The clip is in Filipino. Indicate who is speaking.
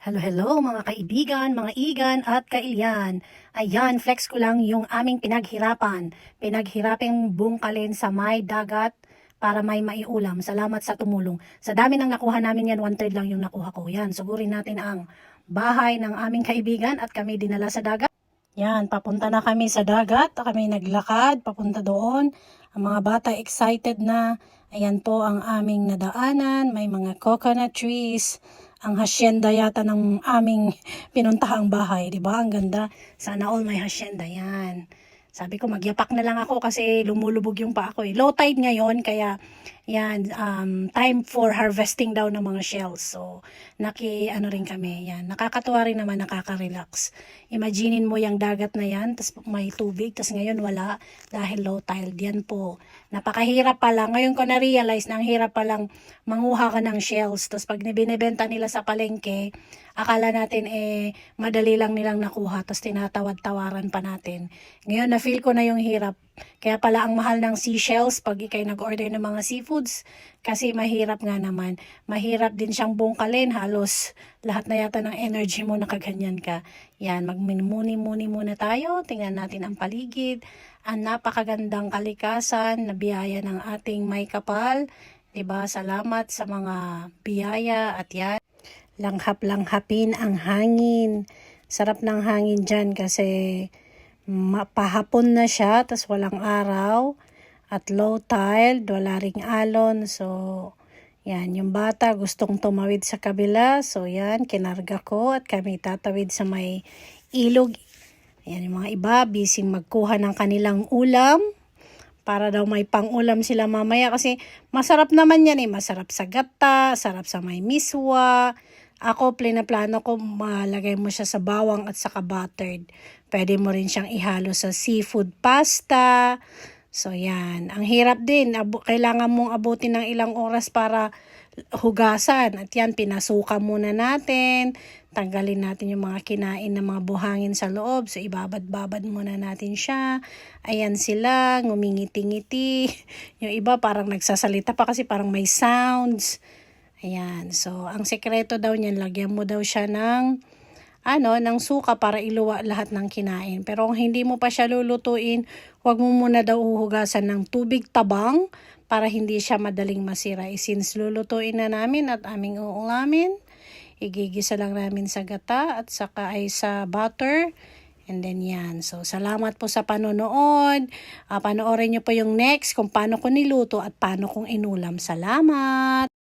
Speaker 1: Hello, hello mga kaibigan, mga igan at kailyan. Ayan, flex ko lang yung aming pinaghirapan. Pinaghiraping bungkalin sa may dagat para may maiulam. Salamat sa tumulong. Sa dami ng nakuha namin yan, 1/3 lang yung nakuha ko. Yan, sugurin natin ang bahay ng aming kaibigan at kami dinala sa dagat. Yan, papunta na kami sa dagat. Kami naglakad, papunta doon. Ang mga bata excited na. Ayan po ang aming nadaanan. May mga coconut trees. Ang hacienda yata ng aming pinuntahang bahay. Diba? Ang ganda. Sana all may hacienda. Yan. Sabi ko, magyapak na lang ako kasi lumulubog yung paa ko. Low tide ngayon, kaya yan, time for harvesting daw ng mga shells. So, ano rin kami. Yan. Nakakatuwa rin naman, nakaka-relax. Imaginin mo yung dagat na yan, tapos may tubig, tapos ngayon wala dahil low tide. Yan po. Napakahirap pala. Ngayon ko na-realize na ang hirap palang manguha ka ng shells. Tapos pag binibenta nila sa palengke, akala natin madali lang nilang nakuha, tapos tinatawad-tawaran pa natin. Ngayon na-feel ko na yung hirap. Kaya pala ang mahal ng seashells pag ikay nag-order ng mga seafoods, kasi mahirap nga naman. Mahirap din siyang bungkalin, halos lahat na yata ng energy mo nakaganyan ka. Yan, magmuni-muni muna tayo, tingnan natin ang paligid. Ang napakagandang kalikasan na biyaya ng ating may kapal. Diba? Salamat sa mga biyaya at yan. Langhap-langhapin ang hangin. Sarap ng hangin dyan kasi pahapon na siya, tas walang araw at low tide, wala ring alon. So, yan, yung bata gustong tumawid sa kabila. So, yan, kinarga ko at kami tatawid sa may ilog. Yan, yung mga iba, bising magkuha ng kanilang ulam para daw may pang-ulam sila mamaya kasi masarap naman yan masarap sa gata, sarap sa may miswa. Ako, plano ko, malagay mo siya sa bawang at saka buttered. Pwede mo rin siyang ihalo sa seafood pasta. So, yan. Ang hirap din. Kailangan mong abutin ng ilang oras para hugasan. At yan, pinasuka muna natin. Tanggalin natin yung mga kinain na mga buhangin sa loob. So, ibabad-babad muna natin siya. Ayan sila, ngumingiti-ngiti. Yung iba parang nagsasalita pa kasi parang may sounds. Ayan. So, ang sekreto daw niyan, lagyan mo daw siya ng suka para iluwa lahat ng kinain. Pero kung hindi mo pa siya lulutuin, huwag mo muna daw uhugasan ng tubig tabang para hindi siya madaling masira. Since lulutuin na namin at aming uulamin, igigisa lang namin sa gata at saka ay sa butter. And then yan. So, salamat po sa panonood. Panoorin nyo po yung next kung paano ko niluto at paano kong inulam. Salamat!